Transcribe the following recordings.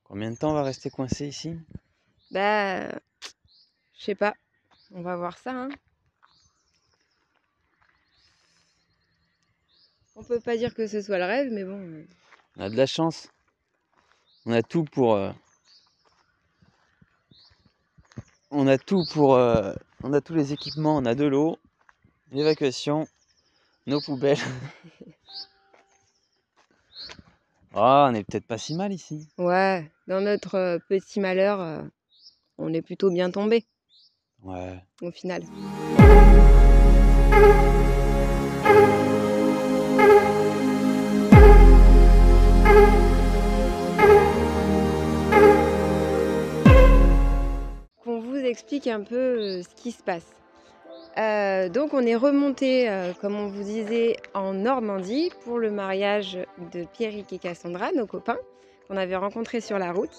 Combien de temps on va rester coincé ici? Bah, je sais pas. On va voir ça, hein. On peut pas dire que ce soit le rêve, mais bon. On a de la chance. On a tout pour... On a tout pour... On a tous les équipements. On a de l'eau, l'évacuation, nos poubelles. Ah, on est peut-être pas si mal ici. Ouais, dans notre petit malheur, on est plutôt bien tombé, Ouais. au final. Qu'on vous explique un peu ce qui se passe. Donc on est remonté, comme on vous disait, en Normandie pour le mariage de Pierrick et Cassandra, nos copains, qu'on avait rencontrés sur la route.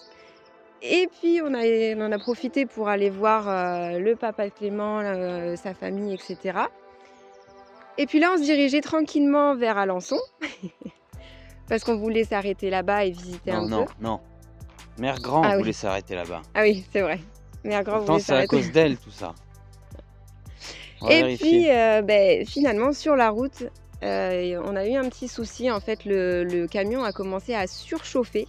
Et puis on en a profité pour aller voir le papa de Clément, sa famille, etc. Et puis là, on se dirigeait tranquillement vers Alençon, parce qu'on voulait s'arrêter là-bas et visiter un peu. Non. Mère Grand Ah oui. voulait s'arrêter là-bas. Ah oui, c'est vrai. Mère Grand Pourtant, voulait c'est à s'arrêter. cause d'elle, tout ça. On va Et vérifier. puis, finalement, sur la route, on a eu un petit souci. En fait, le camion a commencé à surchauffer.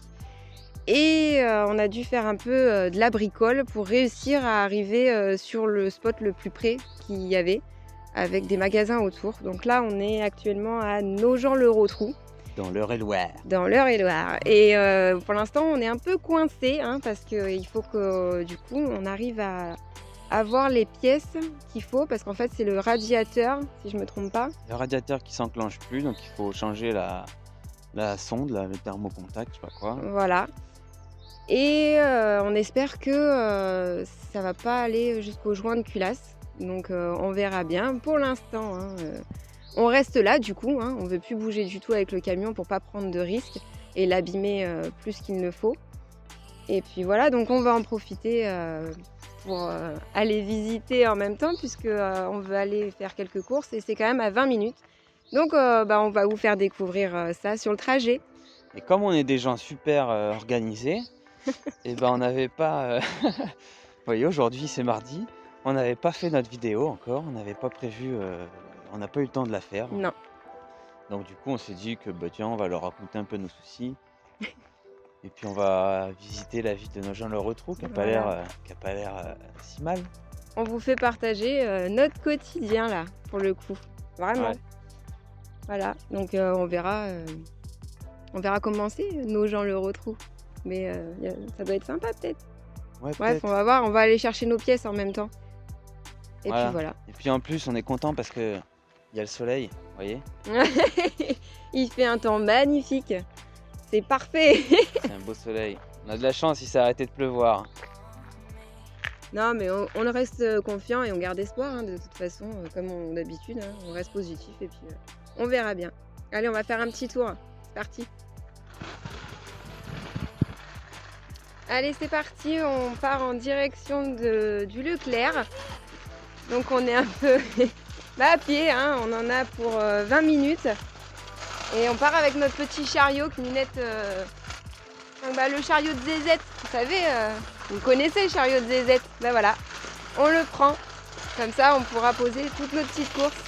Et on a dû faire un peu de la bricole pour réussir à arriver sur le spot le plus près qu'il y avait, avec des magasins autour. Donc là, on est actuellement à Nogent-le-Rotrou, Dans l'Eure-et-Loire. dans l'Eure-et-Loire. Et pour l'instant, on est un peu coincé, hein, parce qu'il faut que, du coup, on arrive à avoir les pièces qu'il faut, parce qu'en fait, c'est le radiateur, si je me trompe pas. Le radiateur qui s'enclenche plus, donc il faut changer la sonde, le thermocontact, je sais pas quoi. Voilà. Et on espère que ça va pas aller jusqu'au joint de culasse. Donc on verra bien. Pour l'instant, hein, on reste là du coup. Hein, on veut plus bouger du tout avec le camion pour pas prendre de risques et l'abîmer plus qu'il ne faut. Et puis voilà, donc on va en profiter pour aller visiter en même temps, puisque on veut aller faire quelques courses et c'est quand même à 20 minutes. Donc on va vous faire découvrir ça sur le trajet. Et comme on est des gens super organisés, et ben on n'avait pas... Vous voyez, aujourd'hui c'est mardi, on n'avait pas fait notre vidéo encore, on n'avait pas prévu, on n'a pas eu le temps de la faire. Non. Donc du coup on s'est dit que tiens, on va leur raconter un peu nos soucis. Et puis on va visiter la ville de Nogent-le-Rotrou qui n'a pas l'air si mal. On vous fait partager notre quotidien là, pour le coup. Vraiment. Ouais. Voilà, donc on verra comment c'est, Nogent-le-Rotrou. Mais ça doit être sympa peut-être. Ouais, Bref, peut-être. on va voir, on va aller chercher nos pièces en même temps. Et Voilà. puis voilà. Et puis en plus on est content parce que il y a le soleil, vous voyez. Il fait un temps magnifique. C'est parfait. C'est un beau soleil. On a de la chance, il s'est arrêté de pleuvoir. Non, mais on reste confiant et on garde espoir, hein, de toute façon, comme d'habitude. Hein, on reste positif et puis on verra bien. Allez, on va faire un petit tour. C'est parti. Allez, c'est parti. On part en direction du Leclerc. Donc on est un peu à pied, hein, on en a pour 20 minutes. Et on part avec notre petit chariot que Ninette... le chariot de Zézette, vous savez, vous connaissez le chariot de Zézette. Ben voilà, on le prend. Comme ça, on pourra poser toutes nos petites courses.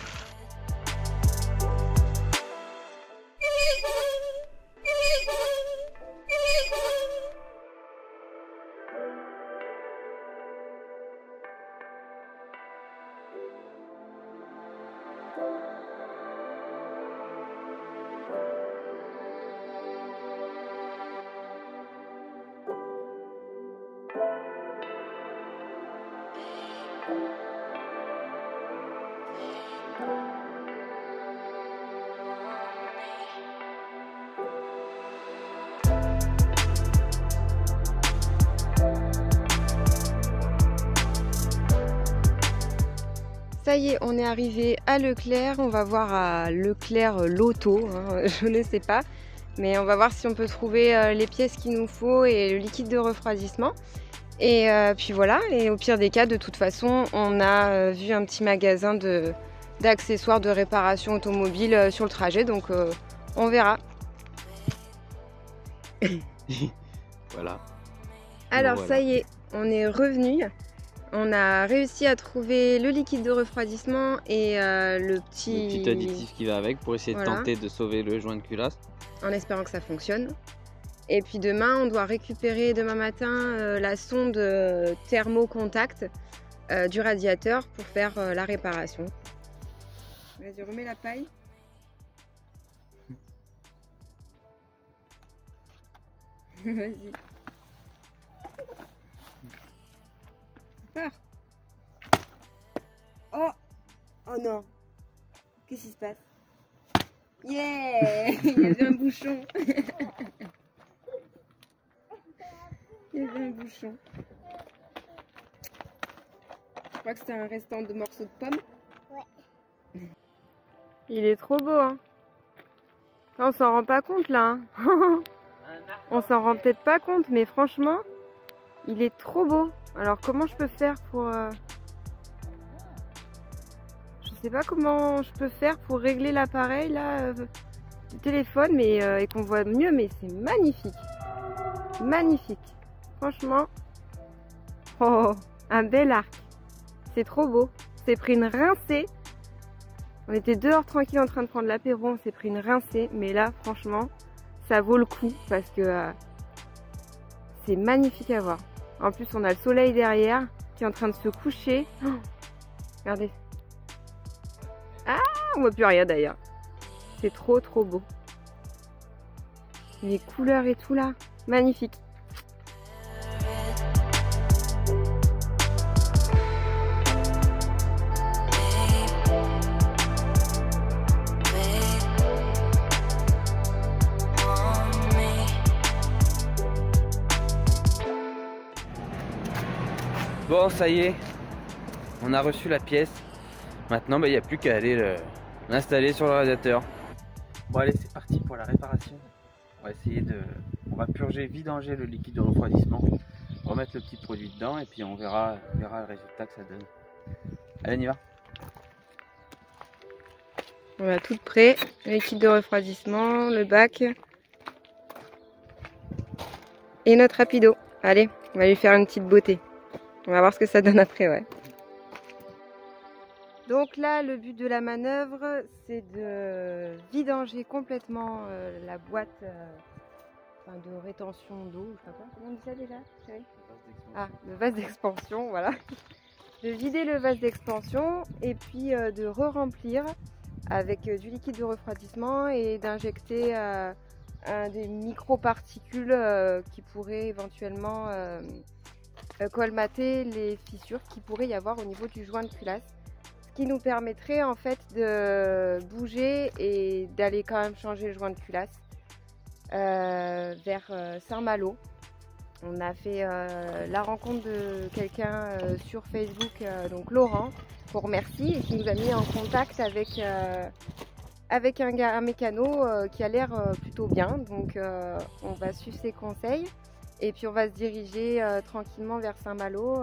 Ça y est, on est arrivé à Leclerc. On va voir à Leclerc Loto, hein, je ne sais pas. Mais on va voir si on peut trouver les pièces qu'il nous faut et le liquide de refroidissement. Et puis voilà, et au pire des cas, de toute façon, on a vu un petit magasin d'accessoires de réparation automobile sur le trajet. Donc on verra. Voilà. Alors Voilà. ça y est, on est revenu. On a réussi à trouver le liquide de refroidissement et le Le petit additif qui va avec pour essayer de tenter de sauver le joint de culasse. En espérant que ça fonctionne. Et puis demain, on doit récupérer demain matin la sonde thermocontact du radiateur pour faire la réparation. Vas-y, remets la paille. Vas-y. Peur. Oh! Oh non! Qu'est-ce qui se passe? Yeah! Il y avait un bouchon. Il y avait un bouchon. Je crois que c'est un restant de morceaux de pomme. Ouais. Il est trop beau, hein. On s'en rend pas compte là. Hein. On s'en rend peut-être pas compte, mais franchement, il est trop beau. Alors comment je peux faire pour... Je sais pas comment je peux faire pour régler l'appareil là du téléphone, mais et qu'on voit mieux, mais c'est magnifique. Magnifique. Franchement. Oh, un bel arc. C'est trop beau. On s'est pris une rincée. On était dehors tranquille en train de prendre l'apéro, on s'est pris une rincée, mais là franchement, ça vaut le coup parce que c'est magnifique à voir. En plus, on a le soleil derrière qui est en train de se coucher. Oh, regardez. Ah, on voit plus rien d'ailleurs. C'est trop trop beau. Les couleurs et tout là, magnifique. Bon, ça y est, on a reçu la pièce. Maintenant, il n'y a plus qu'à aller l'installer sur le radiateur. Bon, allez, c'est parti pour la réparation. On va essayer on va purger, vidanger le liquide de refroidissement, remettre le petit produit dedans et puis on verra le résultat que ça donne. Allez, on y va. On a tout prêt, le liquide de refroidissement, le bac et notre rapido. Allez, on va lui faire une petite beauté. On va voir ce que ça donne après, ouais. Donc là, le but de la manœuvre, c'est de vidanger complètement la boîte de rétention d'eau. Je sais pas quoi. Comment on dit ça déjà, chérie ? Ah, le vase d'expansion, voilà. De vider le vase d'expansion et puis de re-remplir avec du liquide de refroidissement et d'injecter des micro-particules qui pourraient éventuellement colmater les fissures qu'il pourrait y avoir au niveau du joint de culasse. Ce qui nous permettrait en fait de bouger et d'aller quand même changer le joint de culasse vers Saint-Malo. On a fait la rencontre de quelqu'un sur Facebook, donc Laurent, qu'on remercie, et qui nous a mis en contact avec un mécano qui a l'air plutôt bien. Donc on va suivre ses conseils et puis on va se diriger tranquillement vers Saint-Malo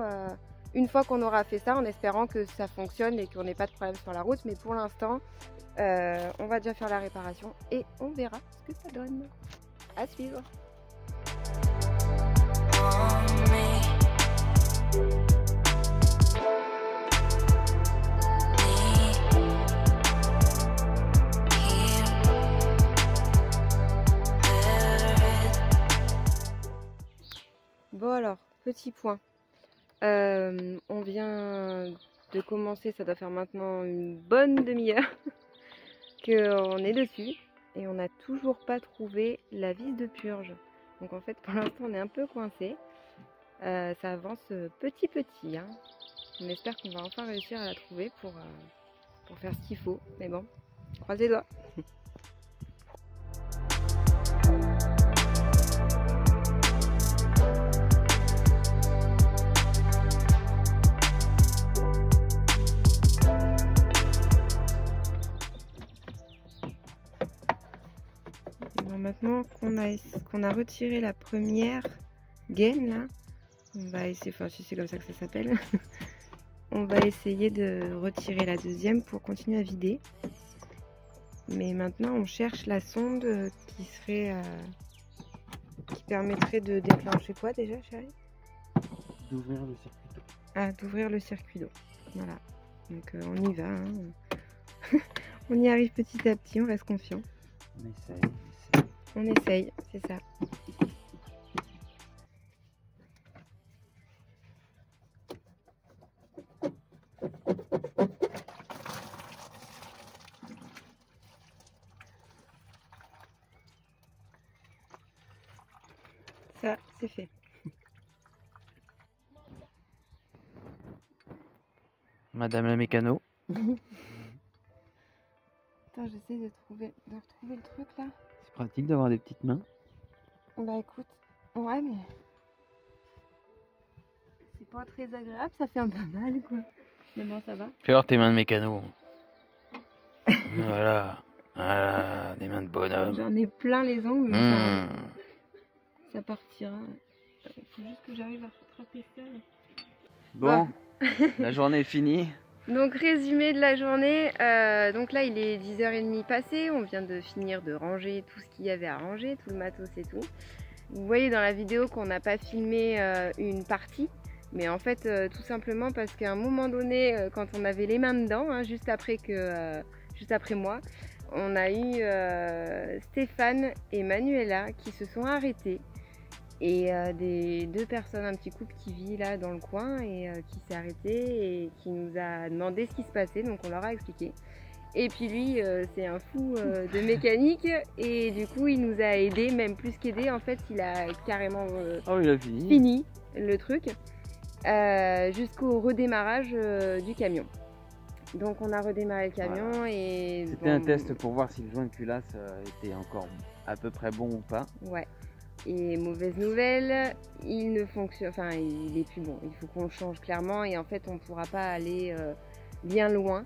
une fois qu'on aura fait ça, en espérant que ça fonctionne et qu'on n'ait pas de problème sur la route. Mais pour l'instant, on va déjà faire la réparation et on verra ce que ça donne. À suivre. Bon alors, petit point. On vient de commencer, ça doit faire maintenant une bonne demi-heure qu'on est dessus et on n'a toujours pas trouvé la vis de purge. Donc en fait pour l'instant on est un peu coincé. Ça avance petit petit. Hein. On espère qu'on va enfin réussir à la trouver pour faire ce qu'il faut. Mais bon, croisez les doigts. Maintenant qu'on a retiré la première gaine là, on va essayer, enfin si c'est comme ça que ça s'appelle, on va essayer de retirer la deuxième pour continuer à vider. Mais maintenant on cherche la sonde qui permettrait de déclencher quoi déjà, chérie? d'ouvrir le circuit d'eau. Ah, d'ouvrir le circuit d'eau. Voilà. Donc on y va. Hein. On y arrive petit à petit, on reste confiant. On essaye. On essaye, c'est ça. Ça, c'est fait. Madame la mécano. Attends, j'essaie de retrouver le truc là. C'est pratique d'avoir des petites mains. Bah écoute, ouais mais c'est pas très agréable, ça fait un peu mal quoi. Mais bon, ça va. Fais voir tes mains de mécano. Voilà. Voilà, des mains de bonhomme. J'en ai plein les ongles, mais ça partira. Il faut juste que j'arrive à rattraper ça. Bon, la journée est finie. Donc résumé de la journée, donc là il est 10h30 passé, on vient de finir de ranger tout ce qu'il y avait à ranger, tout le matos et tout. Vous voyez dans la vidéo qu'on n'a pas filmé une partie, mais en fait tout simplement parce qu'à un moment donné, quand on avait les mains dedans, hein, juste après moi, on a eu Stéphane et Manuela qui se sont arrêtés. Et des deux personnes, un petit couple qui vit là dans le coin et qui s'est arrêté et qui nous a demandé ce qui se passait, donc on leur a expliqué. Et puis lui, c'est un fou de mécanique et du coup il nous a aidé, même plus qu'aidé, en fait il a carrément il a fini le truc jusqu'au redémarrage du camion. Donc on a redémarré le camion, voilà. Et c'était un test pour voir si le joint de culasse était encore à peu près bon ou pas. Ouais. Et mauvaise nouvelle, il ne fonctionne, enfin il est plus bon, il faut qu'on le change clairement et en fait on ne pourra pas aller bien loin.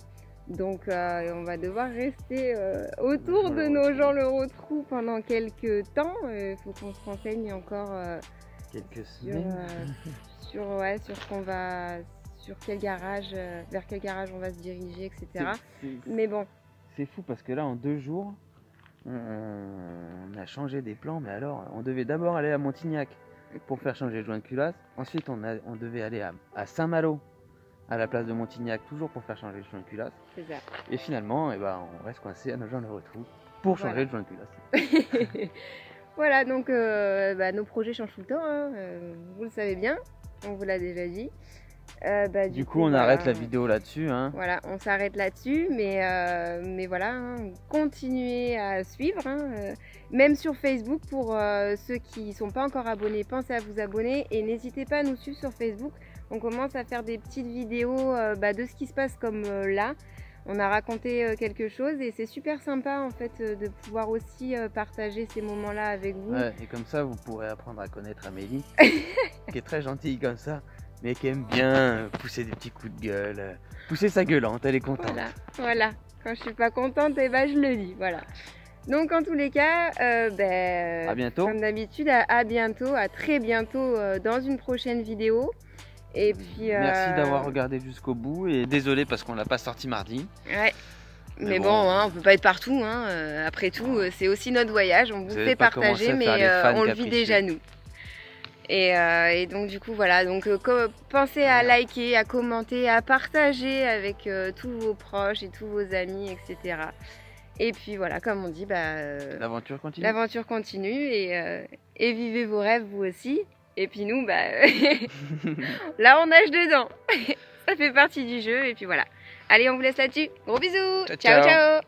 Donc on va devoir rester autour de nos gens le retrou pendant quelques temps. Il faut qu'on se renseigne encore quelques semaines sur ce qu'on va, sur quel garage, vers quel garage on va se diriger, etc. Mais bon. C'est fou parce que là en 2 jours, on a changé des plans, mais alors on devait d'abord aller à Montignac pour faire changer le joint de culasse. Ensuite on devait aller à Saint-Malo à la place de Montignac, toujours pour faire changer le joint de culasse. C'est ça. Et finalement on reste coincé à nos gens le retrou pour changer le joint de culasse. Voilà, donc nos projets changent tout le temps, hein, vous le savez bien, on vous l'a déjà dit. Du coup, on arrête la vidéo là-dessus. Hein. Voilà, on s'arrête là-dessus, mais voilà, hein, continuez à suivre, hein, même sur Facebook pour ceux qui ne sont pas encore abonnés, pensez à vous abonner et n'hésitez pas à nous suivre sur Facebook. On commence à faire des petites vidéos de ce qui se passe comme là. On a raconté quelque chose et c'est super sympa en fait de pouvoir aussi partager ces moments-là avec vous. Ouais, et comme ça, vous pourrez apprendre à connaître Amélie, qui est très gentille comme ça. Mais qui aime bien pousser des petits coups de gueule, pousser sa gueulante, elle est contente. Voilà. Quand je suis pas contente, je le dis, voilà. Donc en tous les cas, à bientôt. Comme d'habitude, à bientôt, à très bientôt dans une prochaine vidéo. Et puis, merci d'avoir regardé jusqu'au bout et désolé parce qu'on l'a pas sorti mardi. Ouais. Mais bon, hein, on peut pas être partout, hein. Après tout, c'est aussi notre voyage, on vous fait partager, mais on le vit déjà nous. Et donc du coup voilà, donc pensez à liker, à commenter, à partager avec tous vos proches et tous vos amis, etc. Et puis voilà, comme on dit, l'aventure continue. L'aventure continue et vivez vos rêves vous aussi. Et puis nous, là on nage dedans. Ça fait partie du jeu et puis voilà. Allez, on vous laisse là-dessus. Gros bisous. Ciao, ciao.